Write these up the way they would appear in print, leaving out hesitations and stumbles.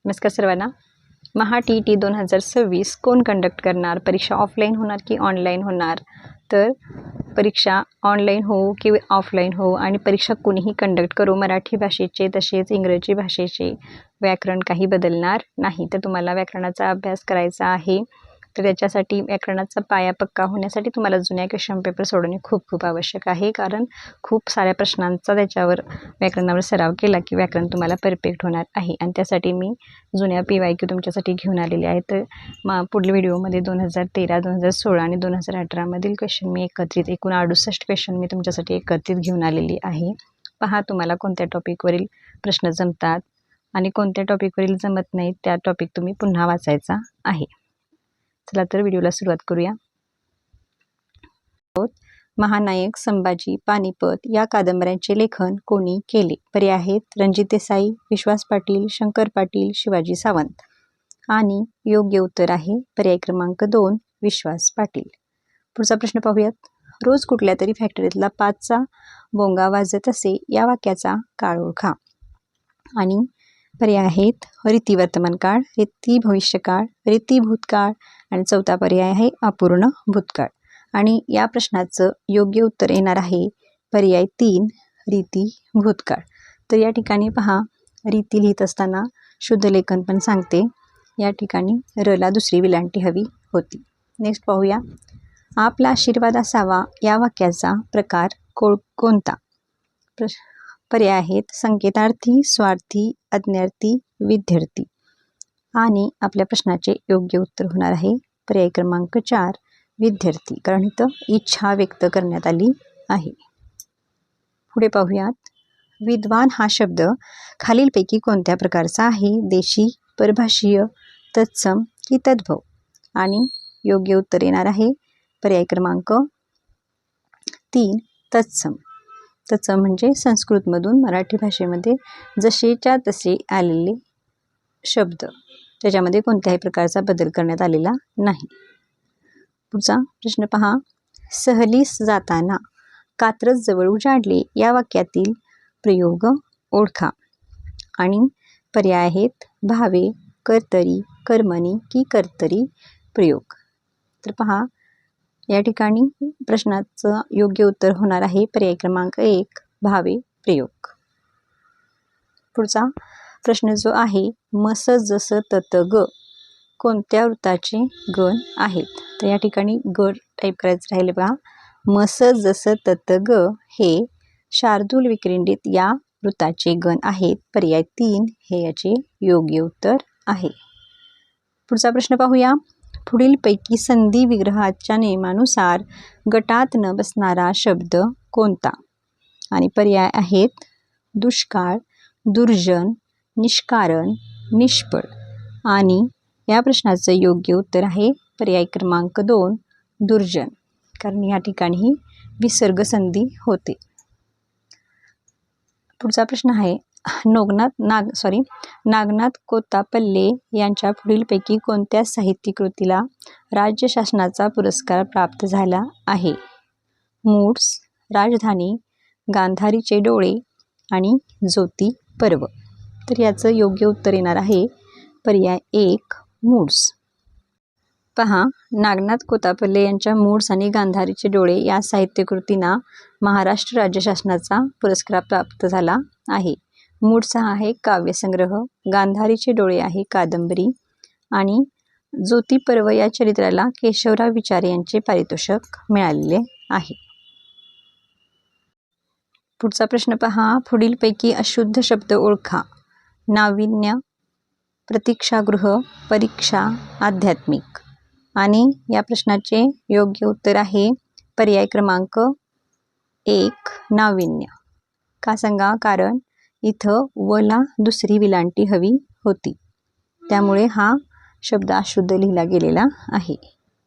नमस्कार सर्वांना. महा TET 2026 कोण कंडक्ट करणार? परीक्षा ऑफलाईन होणार की ऑनलाईन होणार? तर परीक्षा ऑनलाईन हो की ऑफलाईन हो आणि परीक्षा कोणीही कंडक्ट करो, मराठी भाषेचे तसेच इंग्रजी भाषेचे व्याकरण काही बदलणार नाही. तर तुम्हाला व्याकरणाचा अभ्यास करायचा आहे, तर त्याच्यासाठी व्याकरणाचा पाया पक्का होण्यासाठी तुम्हाला जुन्या क्वेश्चन पेपर सोडवणे खूप आवश्यक आहे. कारण खूप साऱ्या प्रश्नांचा त्याच्यावर व्याकरणावर सराव केला की व्याकरण तुम्हाला परफेक्ट होणार आहे. आणि त्यासाठी मी जुन्या PYQ तुमच्यासाठी घेऊन आलेले आहेत. तर पुढील व्हिडिओमध्ये 2013, 2016 आणि 2018 क्वेश्चन मी एकत्रित एकूण 68 क्वेश्चन मी तुमच्यासाठी एकत्रित घेऊन आलेली आहे. पहा तुम्हाला कोणत्या टॉपिकवरील प्रश्न जमतात आणि कोणत्या टॉपिकवरील जमत नाहीत, त्या टॉपिक तुम्ही पुन्हा वाचायचा आहे. चला तर व्हिडिओला सुरुवात करूया. महानायक, संभाजी, पानिपत या कादंबऱ्यांचे लेखन कोणी केले? पर्याय आहेत रणजित देसाई, विश्वास पाटील, शंकर पाटील, शिवाजी सावंत. आणि योग्य उत्तर आहे पर्याय क्रमांक 2 विश्वास पाटील. पुढचा प्रश्न पाहूयात. रोज कुठल्या तरी फॅक्टरीतला 5चा बोंगा वाजत असे या वाक्याचा काळ ओळखा. आणि पर्याय आहेत रीती वर्तमानकाळ, रीती भविष्यकाळ, रीती भूतकाळ आणि चौथा पर्याय आहे अपूर्ण भूतकाळ. आणि या प्रश्नाचं योग्य उत्तर येणार आहे पर्याय 3 रीती भूतकाळ. तर या ठिकाणी पहा, रीती लिहित असताना शुद्ध लेखन पण सांगते. या ठिकाणी रला दुसरी विलांटी हवी होती. नेक्स्ट पाहूया. आपला आशीर्वाद असावा या वाक्याचा प्रकार कोणता? पर्याय आहेत संकेतार्थी, स्वार्थी, आज्ञार्थी, विद्यार्थी. आणि आपल्या प्रश्नाचे योग्य उत्तर होणार आहे पर्याय क्रमांक 4 विद्यार्थी, कारण इथं इच्छा व्यक्त करण्यात आली आहे. पुढे पाहूयात. विद्वान हा शब्द खालीलपैकी कोणत्या प्रकारचा आहे? देशी, परभाषीय, तत्सम की तद्भव? आणि योग्य उत्तर येणार आहे पर्याय क्रमांक 3 तत्सम. तत्सम म्हणजे संस्कृतमधून मराठी भाषेमध्ये जसेच्या तसे आलेले शब्द, त्याच्यामध्ये कोणत्याही प्रकारचा बदल करण्यात आलेला नाही. पुढचा प्रश्न पहा. सहलीस जाताना कात्रज जवळ उजाडले या वाक्यातील प्रयोग ओळखा. आणि पर्याय आहेत भावे, कर्तरी, कर्मणी की कर्तरी प्रयोग. तर पहा, या ठिकाणी प्रश्नाचं योग्य उत्तर होणार आहे पर्याय क्रमांक 1 भावे प्रयोग. पुढचा प्रश्न जो आहे मस जस तत ग कोणत्या वृत्ताचे गण आहेत? तर या ठिकाणी ग टाईप करायचं राहिले बघा. मस जस तत ग हे शार्दूल विक्रीडित या वृत्ताचे गण आहेत. पर्याय 3 हे याचे योग्य उत्तर आहे. पुढचा प्रश्न पाहूया. पुढीलपैकी संधी विग्रहाच्या नियमानुसार गटात न बसणारा शब्द कोणता? आणि पर्याय आहेत दुष्काळ, दुर्जन, निष्कारण, निष्फळ. आणि या प्रश्नाचं योग्य उत्तर आहे पर्याय क्रमांक 2 दुर्जन, कारण या ठिकाणी विसर्ग संधी होते. पुढचा प्रश्न आहे नागनाथ कोत्तापल्ले यांच्या पुढीलपैकी कोणत्या साहित्य कृतीला राज्य शासनाचा पुरस्कार प्राप्त झाला आहे? मूड्स, राजधानी, गांधारीचे डोळे आणि ज्योती पर्व. तर याचं योग्य उत्तर येणार आहे पर्याय 1 मूड्स. पहा, नागनाथ कोत्तापल्ले यांच्या मूड्स आणि गांधारीचे डोळे या साहित्यकृतींना महाराष्ट्र राज्य शासनाचा पुरस्कार प्राप्त झाला आहे. मूड्स हा आहे काव्यसंग्रह, गांधारीचे डोळे आहे कादंबरी आणि ज्योती पर्व या चरित्राला केशवराव विचारे यांचे पारितोषिक मिळालेले आहे. पुढचा प्रश्न पहा. पुढीलपैकी अशुद्ध शब्द ओळखा. नाविन्य, प्रतीक्षागृह, परीक्षा, आध्यात्मिक. आणि या प्रश्नाचे योग्य उत्तर आहे पर्याय क्रमांक 1 नाविन्य. का सांगा? कारण इथं वला दुसरी विलांटी हवी होती, त्यामुळे हा शब्द अशुद्ध लिहिला गेलेला आहे.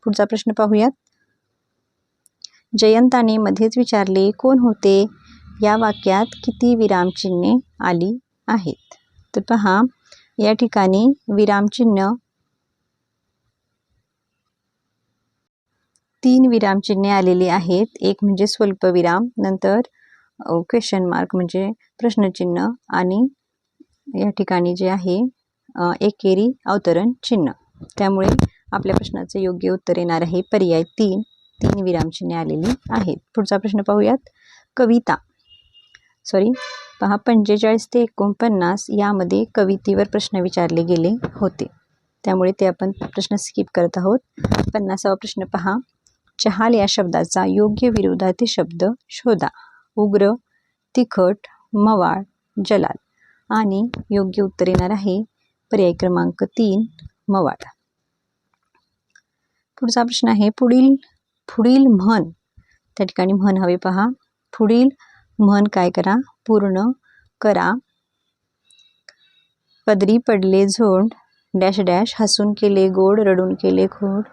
पुढचा प्रश्न पाहूयात. जयंताने मध्येच विचारले कोण होते या वाक्यात किती विरामचिन्हे आली आहेत? तर पहा, या ठिकाणी विरामचिन्ह 3 विरामचिन्हे आलेली आहेत. एक म्हणजे स्वल्पविराम, नंतर क्वेश्चन मार्क म्हणजे प्रश्नचिन्ह, आणि या ठिकाणी जे आहे एकेरी अवतरण चिन्ह. त्यामुळे आपल्या प्रश्नाचे योग्य उत्तर येणार आहे पर्याय 3. 3 विरामचिन्हे आलेली आहेत. पुढचा प्रश्न पाहूयात. कविता पहा 45 ते 49 यामध्ये कवितेवर प्रश्न विचारले गेले होते, त्यामुळे ते आपण प्रश्न स्किप करत आहोत. 50वा प्रश्न पहा. चहाल या शब्दाचा योग्य विरोधार्थी शब्द शोधा. उग्र, तिखट, मवाळ, जलाल. आणि योग्य उत्तर येणार आहे पर्याय क्रमांक 3 मवाळ. पुढचा प्रश्न आहे. पुढील म्हण, त्या ठिकाणी म्हण हवे पहा. पुढील म्हण काय करा, पूर्ण करा. पदरी पडले झोंड डॅश डॅश, हसून केले गोड, रडून केले खोड,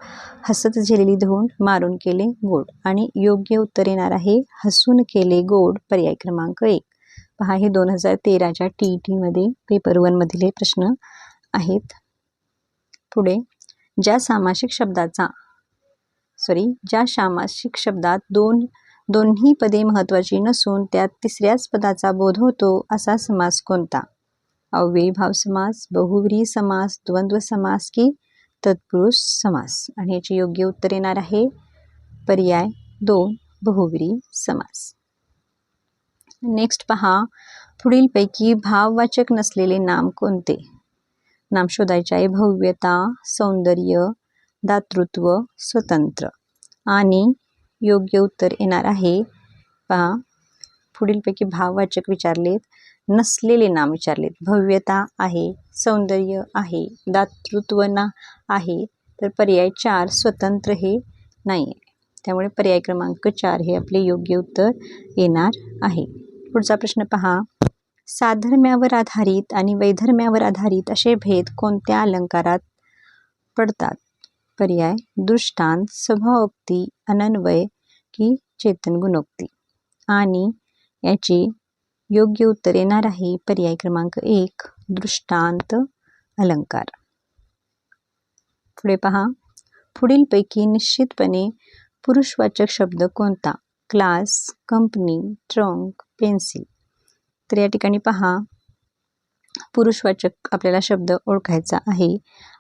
हसत झेलेली धोंड, मारून केले गोड. आणि योग्य उत्तर येणार आहे हसून केले गोड, पर्याय क्रमांक 1. पहा हे 2013च्या TET मध्ये पेपर 1 मधील हे प्रश्न आहेत. पुढे ज्या सामासिक शब्दात दोन्ही पदे महत्त्वाची नसून त्यात तिसऱ्याच पदाचा बोध होतो असा समास कोणता? अव्ययीभाव समास, बहुव्रीही समास, द्वंद्व समास की तत्पुरुष समास. आणि याचे योग्य उत्तर येणार आहे पर्याय 2 बहुव्रीही समास. नेक्स्ट पहा. पुढीलपैकी भाववाचक नसलेले नाम कोणते? नाम शोधायचे आहे. भव्यता, सौंदर्य, दातृत्व, स्वतंत्र. आणि योग्य उत्तर येणार आहे पहा पुढीलपैकी भाववाचक विचारलेत, नसलेले नाम विचारलेत. भव्यता आहे, सौंदर्य आहे, दातृत्व आहे, तर पर्याय 4 स्वतंत्र हे नाही आहे. त्यामुळे पर्याय क्रमांक 4 हे आपले योग्य उत्तर येणार आहे. पुढचा प्रश्न पहा. साधर्म्यावर आधारित आणि वैधर्म्यावर आधारित असे भेद कोणत्या अलंकारात पडतात? पर्याय दृष्टांत, स्वभावोक्ती, अनन्वय की चेतन गुणोक्ती. आणि याचे योग्य उत्तर येणार आहे पर्याय क्रमांक 1 दृष्टांत अलंकार. पुढे पहा. पुढीलपैकी निश्चितपणे पुरुषवाचक शब्द कोणता? Class, company, trunk, pencil. तर या ठिकाणी पहा पुरुषवाचक आपल्याला शब्द ओळखायचा आहे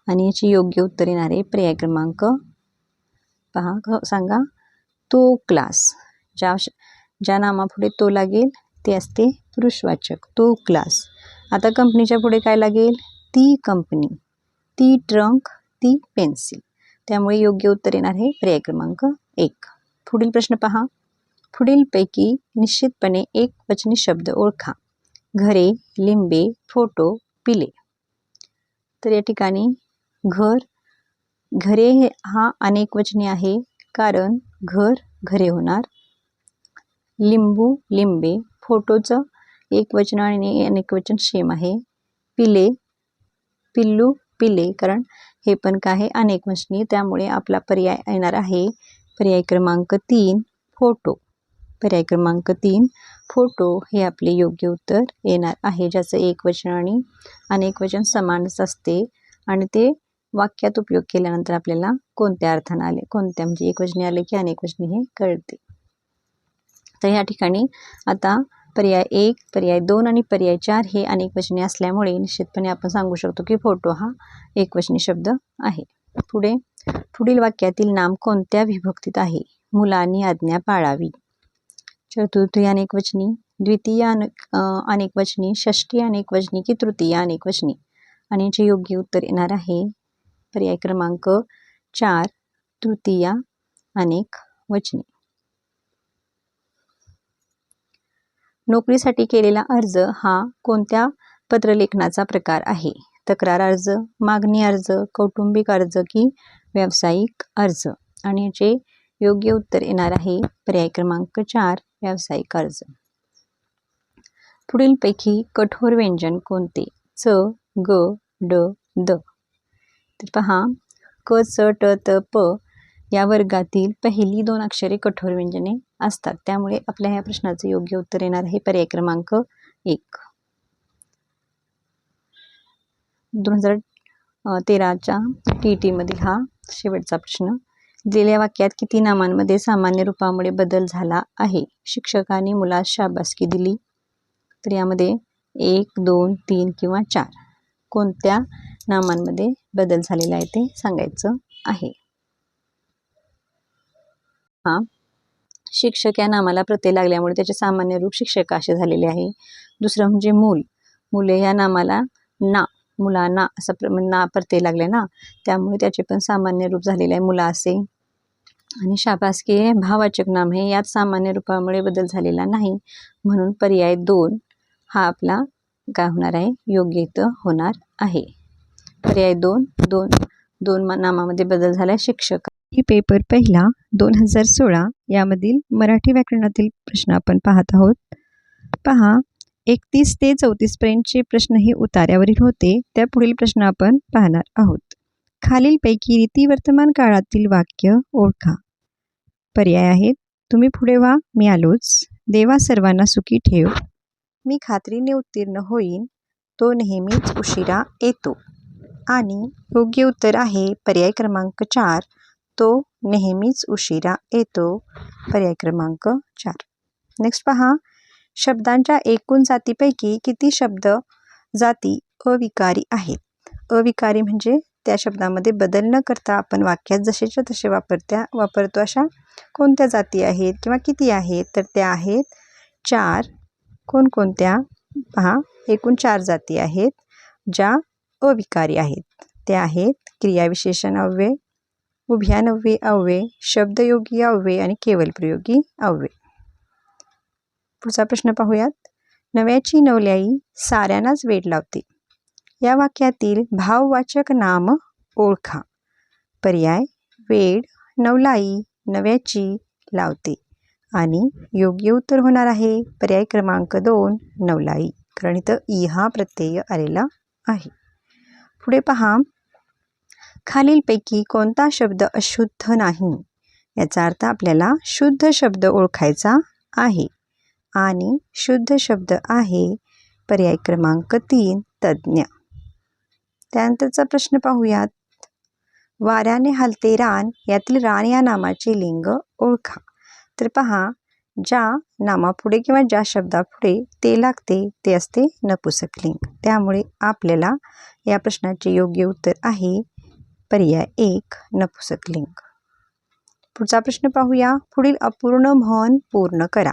आणि याची योग्य उत्तर येणार आहे पर्याय क्रमांक पहा सांगा. तो क्लास. ज्या नामापुढे तो लागेल ते असते पुरुषवाचक, तो क्लास. आता कंपनीच्या पुढे काय लागेल? ती कंपनी, ती ट्रंक, ती पेन्सिल. त्यामुळे योग्य उत्तर येणार आहे पर्याय क्रमांक 1. पुढील प्रश्न पहा. पुढीलपैकी निश्चितपणे एकवचनी शब्द ओळखा. घरे, लिंबे, फोटो, पिले. तर या ठिकाणी घरे हा अनेकवचनी आहे, कारण घर घरे होणार. लिंबू लिंबे, फोटोचं एकवचन आणि अनेकवचन सेम आहे. पिले पिल्लू पिले, कारण हे पण काय आहे अनेकवचनी. त्यामुळे आपला पर्याय येणार आहे पर्याय क्रमांक 3 फोटो. पर्याय क्रमांक 3 फोटो हे आपले योग्य उत्तर येणार आहे, ज्याचं एकवचन आणि अनेकवचन समानच असते. आणि ते वाक्यात उपयोग केल्यानंतर आपल्याला कोणत्या अर्थाने आले, कोणत्या म्हणजे एकवचनी आले की अनेकवचनी हे कळते. तर या ठिकाणी आता पर्याय 1, पर्याय 2 आणि पर्याय 4 हे अनेकवचनी असल्यामुळे निश्चितपणे आपण सांगू शकतो की फोटो हा एकवचनी शब्द आहे. पुढील वाक्यातील नाम कोणत्या विभक्तीत आहे? मुलांनी आज्ञा पाळावी. चतुर्थी अनेकवचनी, द्वितीय अनेकवचनी, षष्ठी अनेकवचनी की तृतीय अनेकवचनी. आणि याचे योग्य उत्तर येणार आहे पर्याय क्रमांक 4 तृतीय अनेकवचनी. नोकरीसाठी केलेला अर्ज हा कोणत्या पत्रलेखनाचा प्रकार आहे? तक्रार अर्ज, मागणी अर्ज, कौटुंबिक अर्ज की व्यावसायिक अर्ज. आणि याचे योग्य उत्तर येणार आहे पर्याय क्रमांक 4 व्यावसायिक अर्ज. पुढीलपैकी कठोर व्यंजन कोणते? च, ग, ड, द. तर पहा क, च, ट, त, प या वर्गातील पहिली 2 अक्षरे कठोर व्यंजने असतात. त्यामुळे आपल्या ह्या प्रश्नाचे योग्य उत्तर येणार आहे पर्याय क्रमांक 1. 2013च्या TET मधील हा शेवटचा प्रश्न. दिलेल्या वाक्यात किती नामांमध्ये सामान्य रूपामुळे बदल झाला आहे? शिक्षकांनी मुलास शाबासकी दिली. तर यामध्ये 1, 2, 3 किंवा 4. कोणत्या नामांमध्ये बदल झालेला आहे ते सांगायचं आहे. हा शिक्षक या नामाला प्रत्यय लागल्यामुळे त्याचे सामान्य रूप शिक्षक असे झालेले आहे. दुसरं म्हणजे मूल. मुले या नामाला ना, मुलांना असं ना प्रत्यय लागले ना, त्यामुळे त्याचे पण सामान्य रूप झालेले आहे मुला असे. आणि शाबासकी हे भाववाचक नाम आहे, यात सामान्य रूपामुळे बदल झालेला नाही, म्हणून पर्याय 2 हा आपला काय होणार आहे, योग्य इथं होणार आहे. पर्याय 2 नामामध्ये बदल झाला शिक्षक. ही पेपर पहिला 2016 यामधील मराठी व्याकरणातील प्रश्न आपण पाहत आहोत. पहा, 31 ते 34 पर्यंतचे प्रश्न हे उतार्यावरील होते. त्या पुढील प्रश्न आपण पाहणार आहोत. खालीलपैकी रीती वर्तमान काळातील वाक्य ओळखा. पर्याय आहेत, तुम्ही पुढे व्हा, मी आलोच, देवा सर्वांना सुखी ठेव, मी खात्रीने उत्तीर्ण होईन, तो नेहमीच उशिरा येतो. आणि योग्य उत्तर आहे पर्याय क्रमांक 4, तो नेहमीच उशिरा येतो. पर्याय क्रमांक 4. नेक्स्ट पहा, शब्दांच्या एकूण जातीपैकी किती शब्द जाती अविकारी आहेत. अविकारी म्हणजे त्या शब्दामध्ये बदल न करता आपण वाक्यात जसेच्या तसे वापरतो अशा कोणत्या जाती आहेत किंवा किती आहेत, तर त्या आहेत 4. कोणकोणत्या? पहा, एकूण 4 जाती आहेत ज्या अविकारी आहेत. त्या आहेत क्रियाविशेषण अव्यय, उभयान्वयी अव्यय, शब्दयोगी अव्यय आणि केवलप्रयोगी अव्यय. पुढचा प्रश्न पाहूयात. नव्याची नवलाई साऱ्यांनाच वेड लावते. या वाक्यातील भाववाचक नाम ओळखा. पर्याय, वेड, नवलाई, नव्याची, लावते. आणि योग्य उत्तर होणार आहे पर्याय क्रमांक 2, नवलाई, कारण इथं ई हा प्रत्यय आलेला आहे. पुढे पहा, खालीलपैकी कोणता शब्द अशुद्ध नाही. याचा अर्थ आपल्याला शुद्ध शब्द ओळखायचा आहे. आणि शुद्ध शब्द आहे पर्याय क्रमांक 3, तज्ञ. त्यानंतरचा प्रश्न पाहूयात. वाऱ्याने हलते रान यातील रान या नामाचे लिंग ओळखा. तर पहा, ज्या नामापुढे किंवा ज्या शब्दापुढे ते लागते ते असते नपुंसकलिंग. त्यामुळे आपल्याला या प्रश्नाचे योग्य उत्तर आहे पर्याय 1, नपुंसकलिंग. पुढचा प्रश्न पाहूया. पुढील अपूर्ण म्हण पूर्ण करा.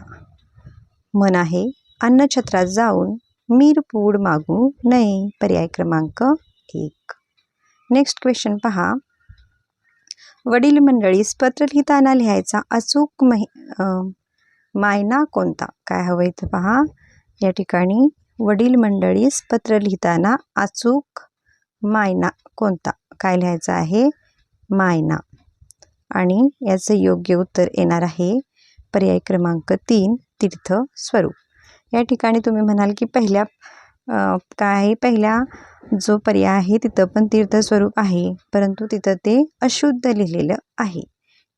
म्हण आहे, अन्नछत्रात जाऊन मिरपूड मागू नये. पर्याय क्रमांक 1. नेक्स्ट क्वेश्चन पहा. वडील मंडळीस पत्र लिहिताना लिहायचा अचूक मायना कोणता? काय हवं इथं पहा, या ठिकाणी वडील मंडळीस पत्र लिहिताना अचूक मायना कोणता? काय लिहायचं आहे? मायना. आणि याचं योग्य उत्तर येणार आहे पर्याय क्रमांक 3, तीर्थ स्वरूप. या ठिकाणी तुम्ही म्हणाल की पहिल्या जो पर्याय आहे तिथं पण तीर्थ स्वरूप आहे, परंतु तिथं ते अशुद्ध लिहिलेलं आहे,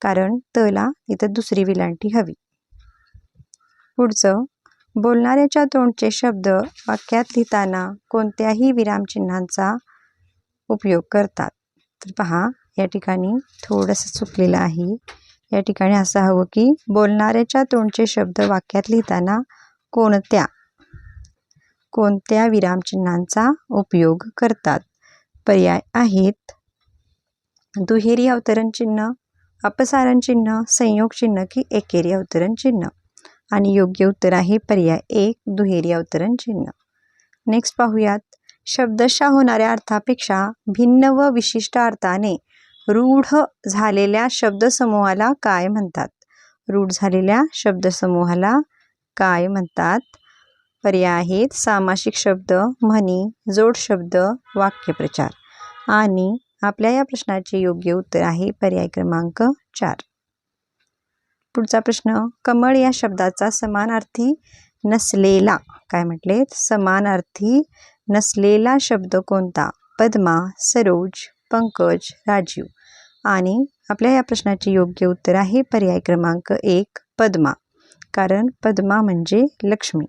कारण तला तिथं दुसरी विलांटी हवी. पुढचं, बोलणाऱ्याच्या तोंडचे शब्द वाक्यात लिहिताना कोणत्याही विरामचिन्हांचा उपयोग करतात. तर पहा, या ठिकाणी थोडंसं चुकलेलं आहे. या ठिकाणी असं हवं की बोलणाऱ्याच्या तोंडचे शब्द वाक्यात लिहिताना कोणत्या विरामचिन्हांचा उपयोग करतात. पर्याय आहेत दुहेरी अवतरण चिन्ह, अपसारण चिन्ह, संयोग चिन्ह की एकेरी अवतरण चिन्ह. आणि योग्य उत्तर आहे पर्याय 1, दुहेरी अवतरण चिन्ह. नेक्स्ट पाहूयात. शब्दशः होणाऱ्या अर्थापेक्षा भिन्न व विशिष्ट अर्थाने रूढ झालेल्या शब्दसमूहाला काय म्हणतात? रूढ झालेल्या शब्दसमूहाला काय म्हणतात? पर्याय आहेत सामासिक शब्द, म्हणी, जोड शब्द, वाक्यप्रचार. आणि आपल्या या प्रश्नाचे योग्य उत्तर आहे पर्याय क्रमांक 4. पुढचा प्रश्न. कमळ या शब्दाचा समानार्थी नसलेला, काय म्हटले? समानार्थी नसलेला शब्द कोणता? पद्मा, सरोज, पंकज, राजीव. आणि आपल्या या प्रश्नाचे योग्य उत्तर आहे पर्याय क्रमांक 1, पद्मा, कारण पद्मा म्हणजे लक्ष्मी.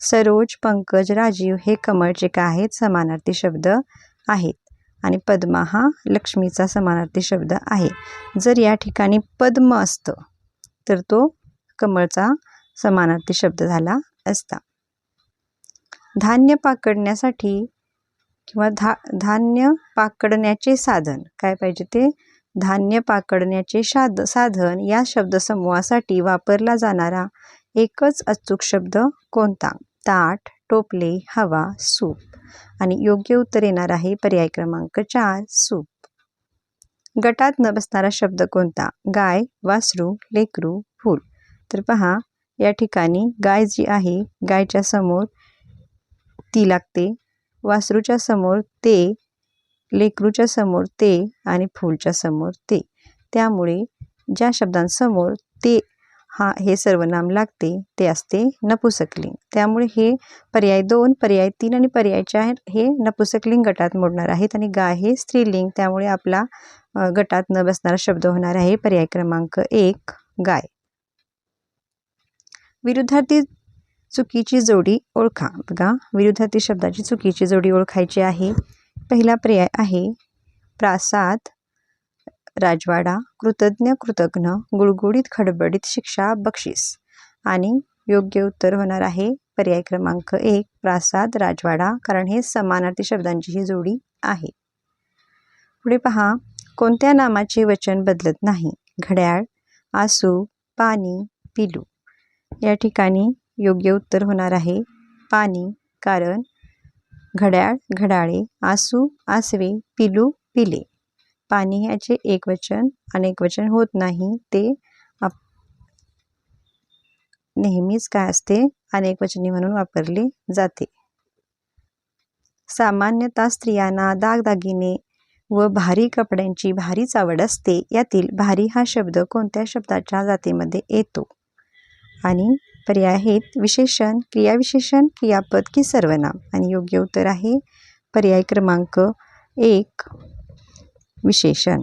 सरोज, पंकज, राजीव हे कमळचे काय आहेत? समानार्थी शब्द आहेत. आणि पद्मा हा लक्ष्मीचा समानार्थी शब्द आहे. जर या ठिकाणी पद्म असतं तर तो कमळचा समानार्थी शब्द झाला असता. धान्य पाकडण्यासाठी किंवा धान्य पाकडण्याचे साधन. काय पाहिजे ते? धान्य पाकडण्याचे साधन या शब्दसमूहासाठी वापरला जाणारा एकच अचूक शब्द कोणता? ताट, टोपले, हवा, सूप. आणि योग्य उत्तर येणार आहे पर्याय क्रमांक 4 सूप. गटात न बसणारा शब्द कोणता? गाय, वासरू, लेकरू, फूल. तर पहा या ठिकाणी गाय जी आहे, गायच्या समोर ती लागते, वासरूच्या समोर ते, लेकरूच्या समोर ते आणि फूलच्या समोर ते. त्यामुळे ज्या शब्दांसमोर ते हे सर्वनाम लागते ते असते नपुंसकलिंग. त्यामुळे हे पर्याय 2, पर्याय 3 आणि पर्याय 4 हे नपुंसकलिंग गटात मोडणार आहेत आणि गाय हे स्त्रीलिंग. त्यामुळे आपला गटात न बसणारा शब्द होणार आहे पर्याय क्रमांक 1 गाय. विरुद्धार्थी चुकीची जोडी ओळखा. बघा, विरुद्धार्थी शब्दाची चुकीची जोडी ओळखायची आहे. पहिला पर्याय आहे प्रासाद, राजवाडा, कृतज्ञ, कृतघ्न, गुळगुळीत, खडबडीत, शिक्षा, बक्षीस. आणि योग्य उत्तर होणार आहे पर्याय क्रमांक 1 प्रासाद, राजवाडा, कारण हे समानार्थी शब्दांची ही जोडी आहे. पुढे पहा, कोणत्या नामाचे वचन बदलत नाही? घड्याळ, आसू, पाणी, पिलू. या ठिकाणी योग्य उत्तर होणार आहे पाणी, कारण घड्याळ, घड्याळे, आसू, आसवे, पिलू, पिले. पाणी याचे एकवचन अनेकवचन होत नाही, ते नेहमीच काय असते? अनेकवचनी म्हणून वापरले जाते. सामान्यतः स्त्रियांना दागदागिने व भारी कपड्यांची भारीच आवड असते. यातील भारी हा शब्द कोणत्या शब्दाच्या जातीमध्ये येतो? आणि पर्याय आहेत विशेषण, क्रियाविशेषण, क्रियापद की सर्वनाम. आणि योग्य उत्तर आहे पर्याय क्रमांक 1 विशेषण.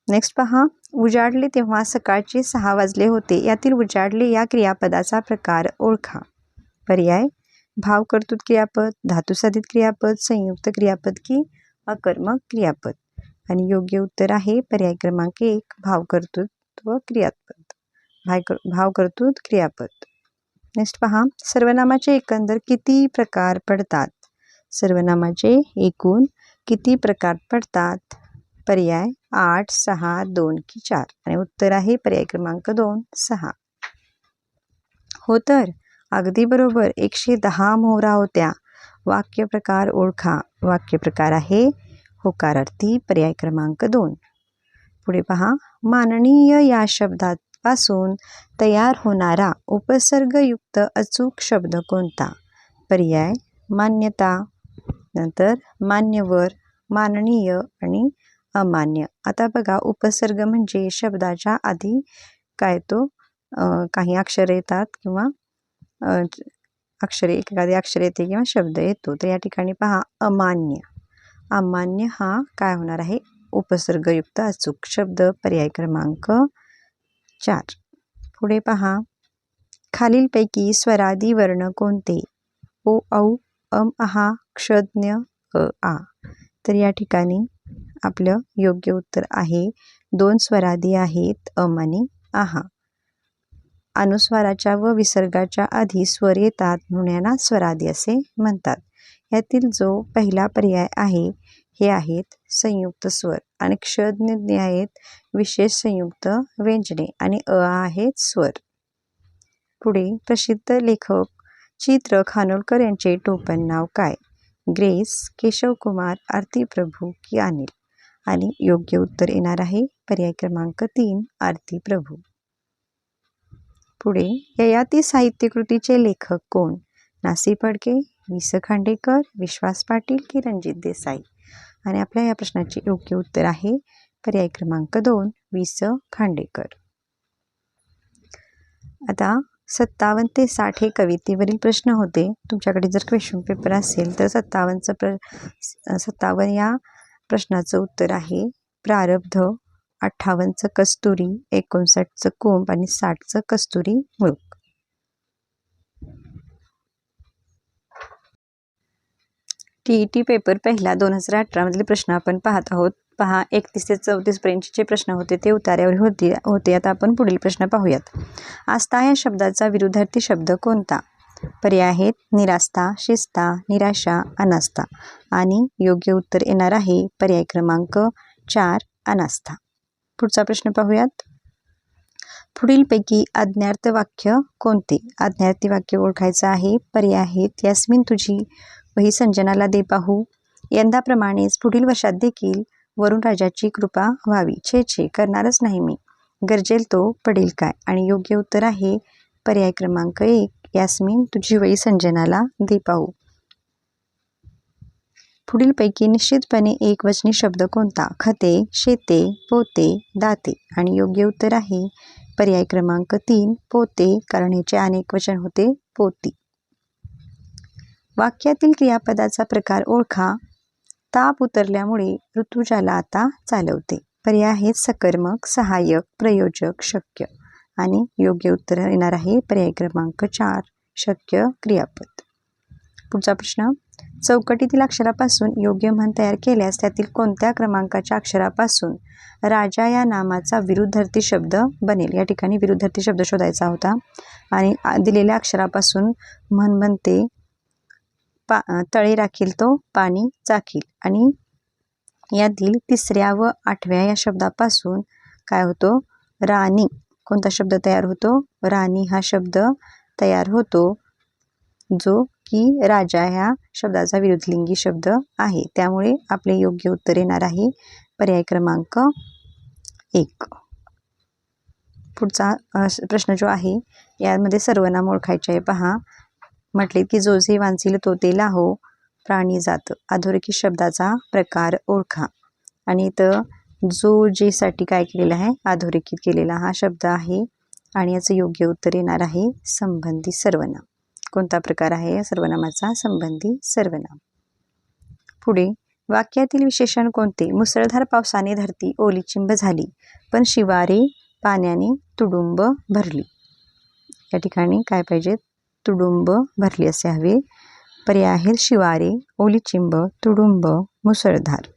नेक्स्ट पहा, उजाडले तेव्हा सकाळचे 6 वाजले होते. यातील उजाडले या क्रियापदाचा प्रकार ओळखा. पर्याय भावकर्तृक क्रियापद, धातुसाधित क्रियापद, संयुक्त क्रियापद की अकर्मक क्रियापद. आणि योग्य उत्तर आहे पर्याय क्रमांक 1 भावकर्तृत्व क्रियापद, भावकर्तृक क्रियापद. नेक्स्ट पहा, सर्वनामाचे एकंदर किती प्रकार पडतात? सर्वनामाचे एकूण किती प्रकार पडतात? पर्याय 8, 6, 2 की 4. आणि उत्तर आहे पर्याय क्रमांक 2 6. हो तर अगदी बरोबर, 110 मोहरा होत्या. वाक्यप्रकार ओळखा. वाक्यप्रकार आहे होकारार्थी, पर्याय क्रमांक 2. पुढे पहा, माननीय या शब्दापासून तयार होणारा उपसर्गयुक्त अचूक शब्द कोणता? पर्याय मान्यता, नंतर मान्यवर, माननीय आणि अमान्य. आता बघा, उपसर्ग म्हणजे शब्दाच्या आधी काय तो काही अक्षरे येतात किंवा एखादी अक्षर येते किंवा शब्द येतो. तर या ठिकाणी पहा अमान्य. अमान्य हा काय होणार आहे? उपसर्गयुक्त अचूक शब्द, पर्याय क्रमांक 4. पुढे पहा, खालीलपैकी स्वरादी वर्ण कोणते? ओ, औ, अम, आहा, क्षज्ञ, आ. तर या ठिकाणी आपलं योग्य उत्तर आहे 2 स्वरादी आहेत अम आणि आहा. अनुस्वाराच्या व विसर्गाच्या आधी स्वर येतात म्हणून यांना स्वरादी असे म्हणतात. यातील जो पहिला पर्याय आहे हे आहेत संयुक्त स्वर आणि क्षज्ञ आहेत विशेष संयुक्त व्यंजने आणि आहेत स्वर. पुढे प्रसिद्ध लेखक चित्र खानोलकर यांचे टोपण नाव काय? ग्रेस, केशव कुमार, आरती प्रभू की अनिल. आणि योग्य उत्तर येणार आहे पर्याय क्रमांक 3 आरती प्रभू. पुढे ययाती साहित्यकृतीचे लेखक कोण? नासी फडके, वि स खांडेकर, विश्वास पाटील की रणजित देसाई. आणि आपल्या या प्रश्नाचे योग्य उत्तर आहे पर्याय क्रमांक 2 वि स खांडेकर. आता 57 ते 60 हे कवितेवरील प्रश्न होते. तुमच्याकडे जर क्वेश्चन पेपर असेल तर 57 या प्रश्नाचं उत्तर आहे प्रारब्ध, 58चं कस्तुरी, 59चं कुंभ आणि 60चं कस्तुरी मुळूक. TET पेपर पहिला 2018 मधले प्रश्न आपण पाहत आहोत. पहा, 31 ते 34 पर्यंतचे प्रश्न होते ते उतार्यावर होते. आता आपण पुढील प्रश्न पाहूयात. आस्था या शब्दाचा विरुद्धार्थी शब्द कोणता? पर्याय आहेत निरास्ता, शिस्ता, निराशा, अनास्था. आणि योग्य उत्तर येणार आहे पर्याय क्रमांक 4 अनास्था. पुढचा प्रश्न पाहूयात. पुढीलपैकी आज्ञार्थ वाक्य कोणते? आज्ञार्थी वाक्य ओळखायचं आहे. पर्याय आहेत यास्मिन तुझी वही संजनाला दे पाहू, यंदाप्रमाणेच पुढील वर्षात देखील वरुण राजाची कृपा व्हावी, छे छे करणारच नाही मी, गरजेल तो पडेल काय. आणि योग्य उत्तर आहे पर्याय क्रमांक 1 यास्मिन तुझी वही संजनाला दे पाहू. पुढीलपैकी निश्चितपणे एकवचनी शब्द कोणता? खते, शेते, पोते, दाते. आणि योग्य उत्तर आहे पर्याय क्रमांक 3 पोते, कारण याचे अनेक वचन होते पोती. वाक्यातील क्रियापदाचा प्रकार ओळखा. ताप उतरल्यामुळे ऋतुजाला आता चालवते. पर्याय आहेत सकर्मक, सहाय्यक, प्रयोजक, शक्य. आणि योग्य उत्तर येणार आहे पर्याय क्रमांक 4 शक्य क्रियापद. पुढचा प्रश्न. चौकटीतील अक्षरापासून योग्य म्हण तयार केल्यास त्यातील कोणत्या क्रमांकाच्या अक्षरापासून राजा या नामाचा विरुद्धार्थी शब्द बनेल? या ठिकाणी विरुद्धार्थी शब्द शोधायचा होता. आणि दिलेल्या अक्षरापासून म्हण बनते तळे राखील तो पाणी चाखील. आणि यातील 3ऱ्या व 8व्या या शब्दापासून काय होतो? राणी. कोणता शब्द तयार होतो? राणी हा शब्द तयार होतो, जो की राजा ह्या शब्दाचा विरुद्धलिंगी शब्द आहे. त्यामुळे आपले योग्य उत्तर येणार आहे पर्याय क्रमांक 1. पुढचा प्रश्न जो आहे यामध्ये सर्वनाम ओळखायचे आहे. पहा, म्हटले की जो जे वांचिल तो ते लाहो, प्राणी जात. अधोरेखित शब्दाचा प्रकार ओळखा. आणि इथं जो जे साठी काय केलेलं आहे? अधोरेखित केलेला हा शब्द आहे. आणि याचं योग्य उत्तर येणार आहे संबंधी सर्वनाम. कोणता प्रकार आहे या सर्वनामाचा? संबंधी सर्वनाम. पुढे वाक्यातील विशेषण कोणते? मुसळधार पावसाने धरती ओलीचिंब झाली, पण शिवारे पाण्याने तुडुंब भरली. या ठिकाणी काय पाहिजे? तुडुंब भरली असे हवे. पर्याय आहेत शिवारे, ओलीचिंब, तुडुंब, मुसळधार.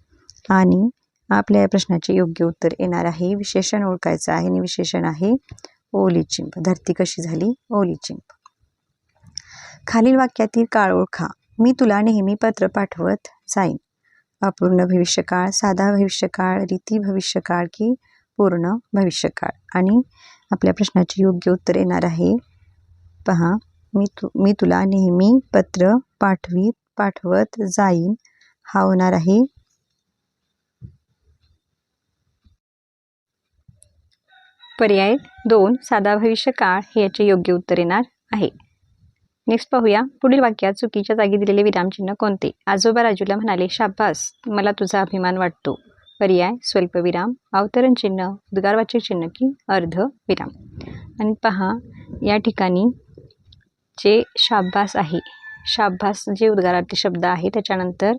आणि आपल्या या प्रश्नाचे योग्य उत्तर येणार आहे विशेषण ओळखायचं आहे. आणि विशेषण आहे ओलीचिंब. धरती कशी झाली? ओलीचिंब. खालील वाक्यातील काळ ओळखा. मी तुला नेहमी पत्र पाठवत जाईन. अपूर्ण भविष्यकाळ, साधा भविष्यकाळ, रीती भविष्यकाळ की पूर्ण भविष्यकाळ. आणि आपल्या प्रश्नाचे योग्य उत्तर येणार आहे. पहा, मी तुला नेहमी पत्र पाठवत जाईन हा होणार आहे पर्याय 2 साधा भविष्यकाळ हे याचे योग्य उत्तर येणार आहे. नेक्स्ट पाहूया. पुढील वाक्यात चुकीच्या जागी दिलेले विरामचिन्ह कोणते? आजोबा राजूला म्हणाले, शाब्बास, मला तुझा अभिमान वाटतो. पर्याय स्वल्पविराम, अवतरण चिन्ह, उद्गारवाचक चिन्ह की अर्ध विराम. आणि पहा, या ठिकाणी जे शाब्बास आहे, शाब्बास जे उद्गारार्थी शब्द आहे त्याच्यानंतर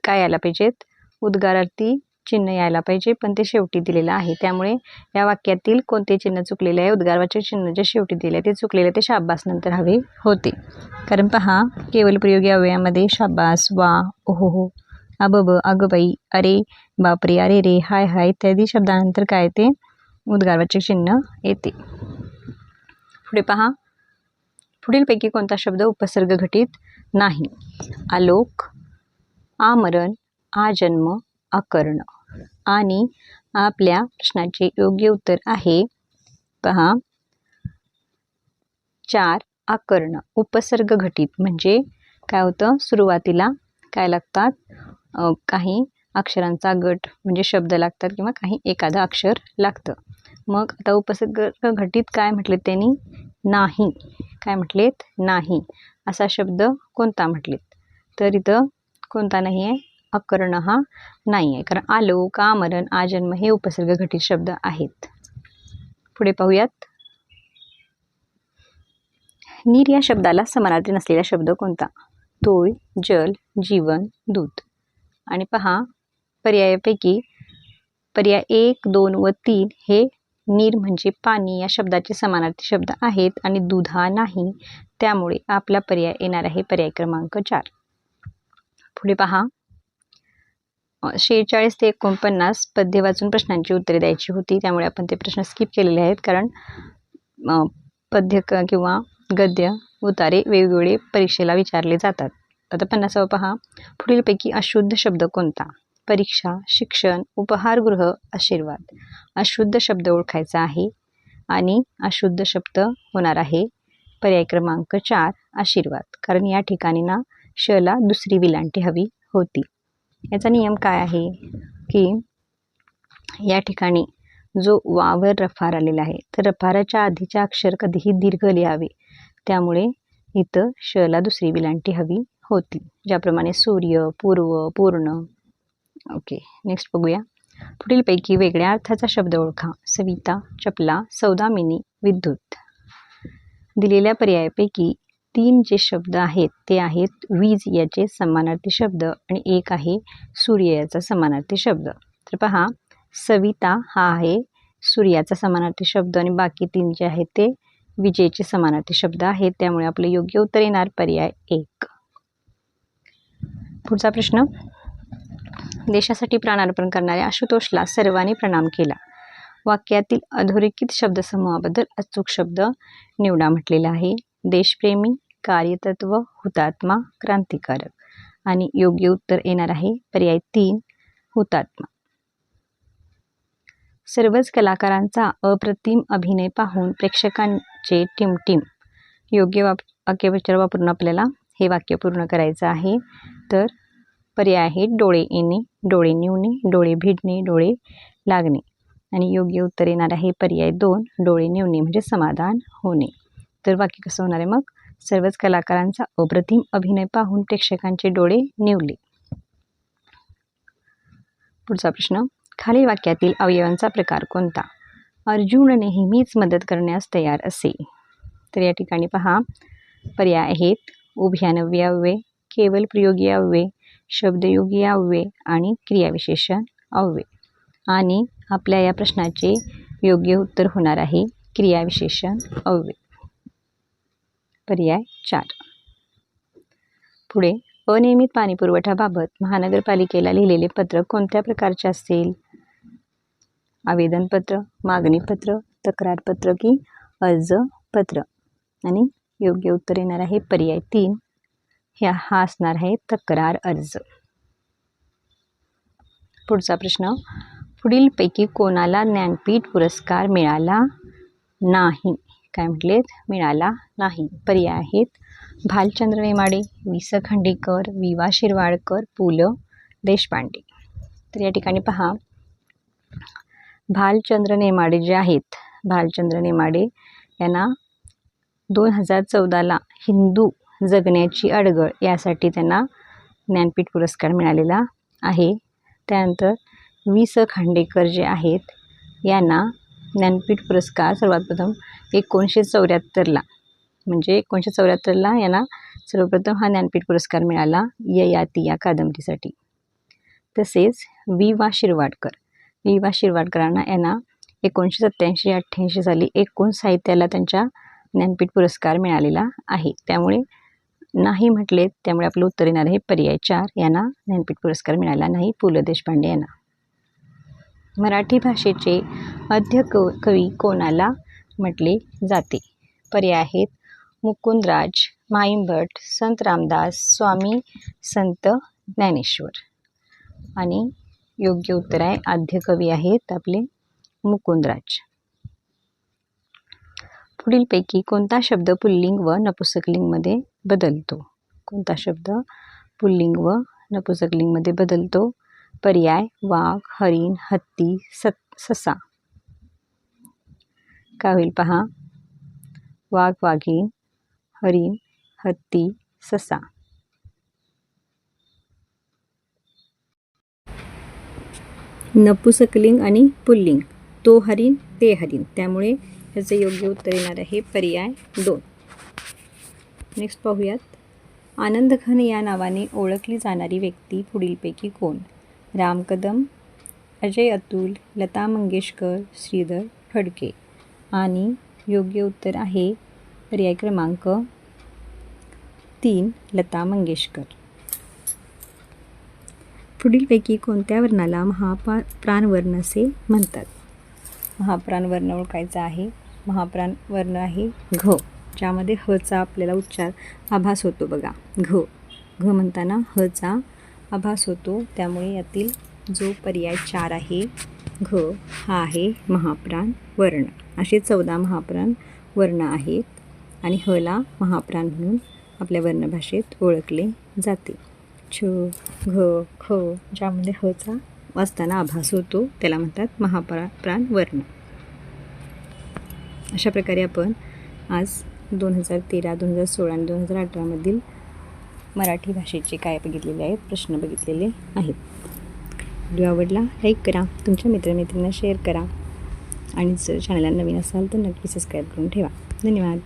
काय यायला पाहिजेत? उद्गारार्थी चिन्ह यायला पाहिजे, पण ते शेवटी दिलेलं आहे. त्यामुळे या वाक्यातील कोणते चिन्ह चुकलेले आहे? उद्गारवाचक चिन्ह जे शेवटी दिले ते चुकलेले, ते शाब्बास नंतर हवे होते. कारण पहा, केवळ प्रयोगी अव्ययामध्ये शाब्बास, वा, ओहो, अबब, अगबाई, अरे, बापरे, अरे रे, हाय हाय इत्यादी शब्दानंतर काय ते उद्गारवाचक चिन्ह येते. पुढे पहा, पुढीलपैकी कोणता शब्द उपसर्ग घटित नाही? आलोक, आमरण, आजन्म, अकर्ण. आणि आपल्या प्रश्नाचे योग्य उत्तर आहे पहा 4 अकर्ण. उपसर्ग घटित म्हणजे काय होतं? सुरुवातीला काय लागतात? काही अक्षरांचा गट म्हणजे शब्द लागतात किंवा काही एखादं अक्षर लागतं. मग आता उपसर्ग घटित काय म्हटलेत त्यांनी? नाही. काय म्हटलेत? नाही. असा शब्द कोणता म्हटलेत? तर इथं कोणता नाही आहे? अकर्ण हा नाही आहे. कारण आलोक, आमरण, आजन्म हे उपसर्ग घटित शब्द आहेत. पुढे पाहूयात. नीर या शब्दाला समानार्थी नसलेला शब्द कोणता? तोय, जल, जीवन, दूध. आणि पहा, पर्यायापैकी पर्याय 1, 2 व 3 हे नीर म्हणजे पाणी या शब्दाचे समानार्थी शब्द आहेत आणि दूध हा नाही. त्यामुळे आपला पर्याय येणार आहे पर्याय क्रमांक 4. पुढे पहा, 46 ते 49 पद्य वाचून प्रश्नांची उत्तरे द्यायची होती. त्यामुळे आपण ते प्रश्न स्किप केलेले आहेत. कारण पद्य किंवा गद्य उतारे वेगवेगळे परीक्षेला विचारले जातात. आता 50वा पहा, पुढीलपैकी अशुद्ध शब्द कोणता? परीक्षा, शिक्षण, उपहारगृह, आशीर्वाद. अशुद्ध शब्द ओळखायचा आहे आणि अशुद्ध शब्द होणार आहे पर्याय क्रमांक 4 आशीर्वाद. कारण या ठिकाणी ना शला दुसरी विलांटी हवी होती. याचा नियम काय आहे की या ठिकाणी जो वावर रफार आलेला आहे तर रफाराच्या आधीचे अक्षर कधीही दीर्घ लिहावे. त्यामुळे इथं शला दुसरी विलांटी हवी होती. ज्याप्रमाणे सूर्य, पूर्व, पूर्ण. ओके, नेक्स्ट बघूया. पुढीलपैकी वेगळ्या अर्थाचा शब्द ओळखा. सविता, चपला, सौदामिनी, विद्युत. दिलेल्या पर्यायापैकी 3 जे शब्द आहेत ते आहेत वीज याचे समानार्थी शब्द आणि एक आहे सूर्य याचा समानार्थी शब्द. तर पहा, सविता हा आहे सूर्याचा समानार्थी शब्द आणि बाकी 3 जे आहेत ते विजेचे समानार्थी शब्द आहेत. त्यामुळे आपले योग्य उत्तर येणार पर्याय 1. पुढचा प्रश्न. देशासाठी प्राणार्पण करणाऱ्या आशुतोषला सर्वांनी प्रणाम केला. वाक्यातील अधोरेखित शब्दसमूहाबद्दल अचूक शब्द निवडा म्हटलेला आहे. देशप्रेमी, कार्यतत्व, हुतात्मा, क्रांतिकारक. आणि योग्य उत्तर येणार आहे पर्याय 3 हुतात्मा. सर्वच कलाकारांचा अप्रतिम अभिनय पाहून प्रेक्षकांचे टिमटिम. योग्य वाक्यप्रचार वापरून आपल्याला हे वाक्य पूर्ण करायचं आहे. तर पर्याय आहे डोळे येणे, डोळे निवणे, डोळे भिडणे, डोळे लागणे. आणि योग्य उत्तर येणार आहे पर्याय 2 डोळे निवणे म्हणजे समाधान होणे. तर वाक्य कसं होणार आहे मग? सर्वच कलाकारांचा अप्रतिम अभिनय पाहून प्रेक्षकांचे डोळे निवले. पुढचा प्रश्न. खालील वाक्यातील अवयवांचा प्रकार कोणता? अर्जुन नेहमीच मदत करण्यास तयार असे. तर या ठिकाणी पहा, पर्याय आहेत उभयान्वयी अव्यय, केवल प्रयोगी अव्यय, शब्दयोगी अव्यय आणि क्रियाविशेषण अव्यय. आणि आपल्या या प्रश्नाचे योग्य उत्तर होणार आहे क्रियाविशेषण अव्यय पर्याय 4. पुढे. अनियमित पाणीपुरवठ्याबाबत महानगरपालिकेला लिहिलेले पत्र कोणत्या प्रकारचे असेल? आवेदनपत्र, मागणीपत्र, तक्रारपत्र की अर्जपत्र. आणि योग्य उत्तर येणार आहे पर्याय 3 हा असणार आहे तक्रार अर्ज. पुढचा प्रश्न. पुढीलपैकी कोणाला ज्ञानपीठ पुरस्कार मिळाला नाही? काय म्हटलेत? मिळाला नाही. पर्याय आहेत भालचंद्र नेमाडे, वि. स. खांडेकर, वि. वा. शिरवाडकर, पु. ल. देशपांडे. तर या ठिकाणी पहा, भालचंद्र नेमाडे जे आहेत, भालचंद्र नेमाडे यांना 2014ला हिंदू जगण्याची अडगळ यासाठी त्यांना ज्ञानपीठ पुरस्कार मिळालेला आहे. त्यानंतर वि. स. खांडेकर जे आहेत यांना ज्ञानपीठ पुरस्कार सर्वात प्रथम 1974ला म्हणजे 1974ला यांना सर्वप्रथम हा ज्ञानपीठ पुरस्कार मिळाला ययाती या कादंबरीसाठी. तसेच वि. वा. शिरवाडकरांना यांना 1987-88 साली एकूण साहित्याला त्यांच्या ज्ञानपीठ पुरस्कार मिळालेला आहे. त्यामुळे नाही म्हटले, त्यामुळे आपलं उत्तर येणार आहे पर्याय 4 यांना ज्ञानपीठ पुरस्कार मिळाला नाही, पु. ल. देशपांडे यांना. मराठी भाषेचे आद्य कवी कोणाला म्हटले जाते? पर्याय आहेत मुकुंदराज, माईंभट, संत रामदास, स्वामी संत ज्ञानेश्वर. आणि योग्य उत्तर आहे आद्य कवी आहेत आपले मुकुंदराज. पुढीलपैकी कोणता शब्द पुल्लिंग व नपुंसकलिंगमध्ये बदलतो? कोणता शब्द पुल्लिंग व नपुंसकलिंगमध्ये बदलतो? पर्याय वाघ, हरिण, हत्ती, ससा. काय होईल पहा, वाघ, वाघीण, हरिण, हत्ती, ससा. नपुंसकलिंग आणि पुल्लिंग, तो हरिण, ते हरिण. त्यामुळे याचे योग्य उत्तर येणार आहे पर्याय 2. नेक्स्ट पाहूयात. आनंदघन या नावाने ओळखली जाणारी व्यक्ती पुढीलपैकी कोण? राम कदम, अजय अतुल, लता मंगेशकर, श्रीधर फडके. आणि योग्य उत्तर आहे पर्याय क्रमांक 3 लता मंगेशकर. पुढीलपैकी कोणत्या वर्णाला महाप्राण वर्ण असे म्हणतात? महाप्राण वर्ण ओळखायचा आहे. महाप्राण वर्ण आहे घ, ज्यामध्ये हचा आपल्याला उच्चार आभास होतो बघा. घ म्हणताना हचा आभास होतो. त्यामुळे यातील जो पर्याय 4 आहे घ हा आहे महाप्राण वर्ण. असे 14 महाप्राण वर्ण आहेत आणि हला महाप्राण म्हणून आपल्या वर्णभाषेत ओळखले जाते. छ, घ, ख ज्यामध्ये हचा वाचताना आभास होतो त्याला म्हणतात महाप्राण वर्ण. अशा प्रकारे आपण आज 2013, 2016 आणि 2018मधील मराठी भाषेचे काय बघितलेले आहेत, प्रश्न बघितलेले आहेत. व्हिडिओ आवडला लाईक करा, तुमच्या मित्रमैत्रिणींना शेअर करा आणि जर चॅनलला नवीन असाल तर नक्की सबस्क्राईब करून ठेवा. धन्यवाद.